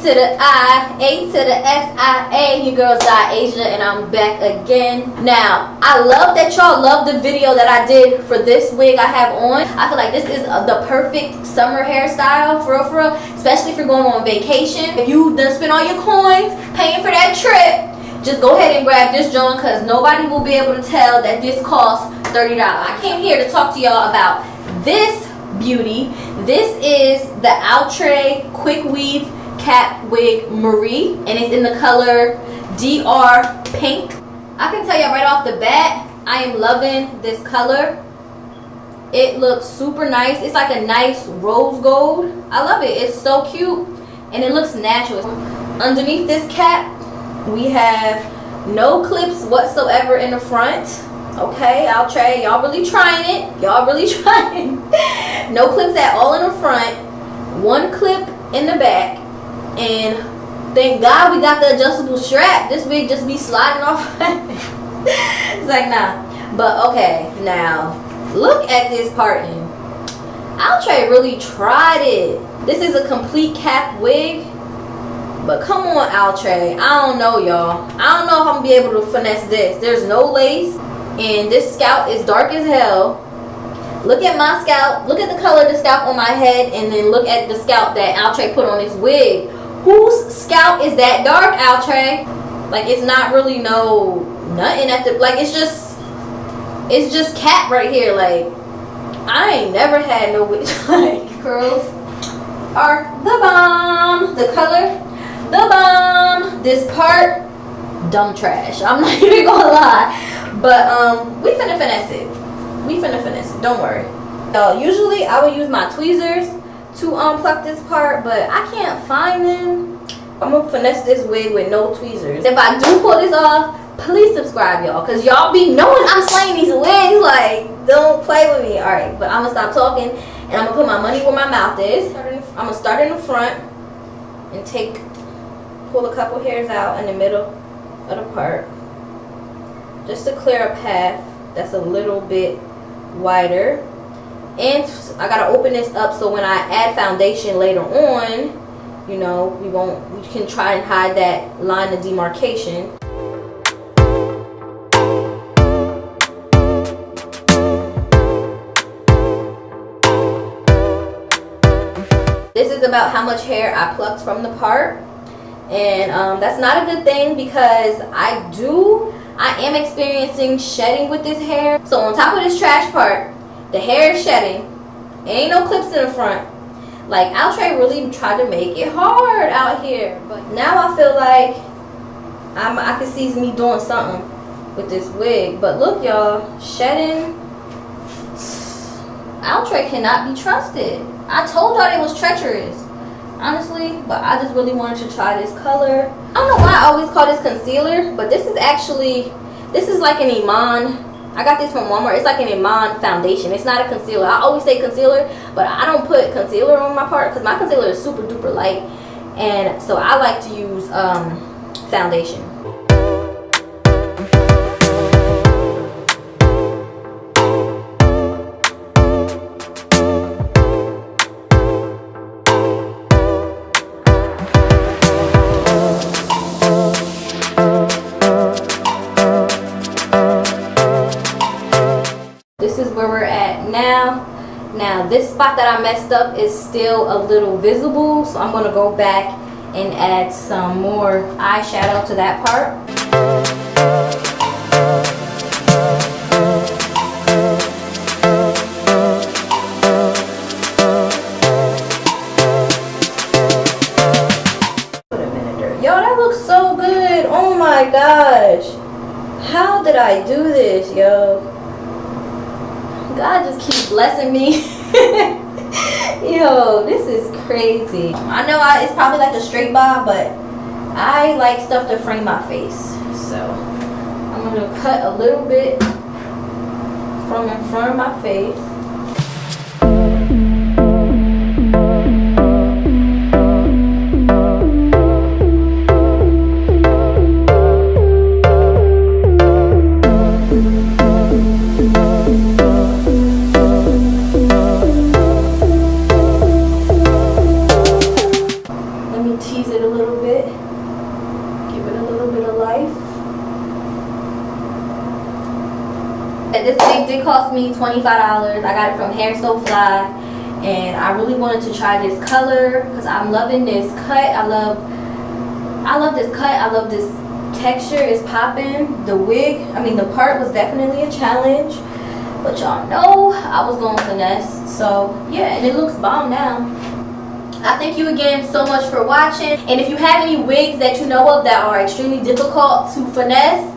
to the I, A to the S-I-A. Your girl ZiAsia, and I'm back again. Now, I love that y'all love the video that I did for this wig I have on. I feel like this is the perfect summer hairstyle, for real, especially if you're going on vacation. If you done spent all your coins paying for that trip, just go ahead and grab this joint, because nobody will be able to tell that this costs $30. I came here to talk to y'all about this beauty. This is the Outre Quick Weave Cap Wig Marie, and it's in the color DRPINK. I can tell y'all right off the bat, I am loving this color. It looks super nice. It's like a nice rose gold. I love it. It's so cute, and it looks natural. Underneath this cap, we have no clips whatsoever in the front. Okay, Outre, y'all really trying it. Y'all really trying. No clips at all in the front. One clip in the back. And thank God we got the adjustable strap. This wig just be sliding off. It's like, nah. But okay, now look at this parting. Outre really tried it. This is a complete cap wig. But come on, Outre. I don't know, y'all. I don't know if I'm gonna be able to finesse this. There's no lace. And this scalp is dark as hell. Look at my scalp. Look at the color of the scalp on my head, and then look at the scalp that Outre put on his wig. Whose scalp is that dark, Outre? Like, it's not really nothing at the, like, it's just cap right here. Like, I ain't never had no wig. Like, curls are the bomb. The color, the bomb. This part, dumb trash. I'm not even gonna lie. But we finna finesse it. Don't worry. Usually I would use my tweezers to pluck this part, but I can't find them. I'm gonna finesse this wig with no tweezers. If I do pull this off, please subscribe, y'all, because y'all be knowing I'm slaying these wigs. Like, don't play with me. Alright, but I'm gonna stop talking, and I'm gonna put my money where my mouth is. I'm gonna start in the front and pull a couple hairs out in the middle of the part, just to clear a path that's a little bit wider. And I gotta open this up so when I add foundation later on, you know, we can try and hide that line of demarcation. This is about how much hair I plucked from the part, and that's not a good thing, because I am experiencing shedding with this hair. So on top of this trash part, the hair is shedding. Ain't no clips in the front. Like, Outre really tried to make it hard out here. But now I feel like I can see me doing something with this wig. But look, y'all, shedding. Outre cannot be trusted. I told y'all it was treacherous, honestly, but I just really wanted to try this color. I don't know why I always call this concealer, but this is like an Iman. I got this from Walmart. It's like an Iman foundation. It's not a concealer. I always say concealer, but I don't put concealer on my part because my concealer is super duper light, and so I like to use foundation. This is where we're at now. Now this spot that I messed up is still a little visible, so I'm going to go back and add some more eyeshadow to that part. Put a minute there. Yo, that looks so good. Oh my gosh. How did I do this, yo? God just keeps blessing me. Yo, this is crazy. I know it's probably like a straight bob, but I like stuff to frame my face. So I'm going to cut a little bit from in front of my face. Tease it a little This wig did cost me $25. I got it from Hair So Fly, and I really wanted to try this color because I'm loving this cut. I love this cut. I love this texture. It's popping. The wig, I mean the part was definitely a challenge, but y'all know I was going finesse. So yeah, and it looks bomb now. I thank you again so much for watching, and if you have any wigs that you know of that are extremely difficult to finesse,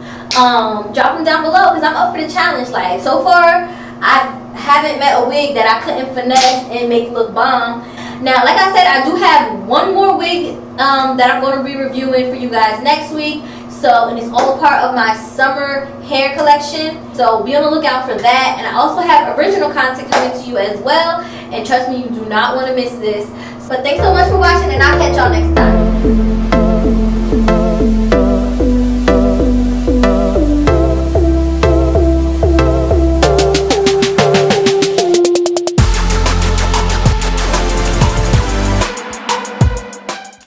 drop them down below because I'm up for the challenge. Like, so far I haven't met a wig that I couldn't finesse and make look bomb. Now, like I said, I do have one more wig that I'm going to be reviewing for you guys next week. So, and it's all part of my summer hair collection. So be on the lookout for that. And I also have original content coming to you as well. And trust me, you do not want to miss this. But thanks so much for watching, and I'll catch y'all next time.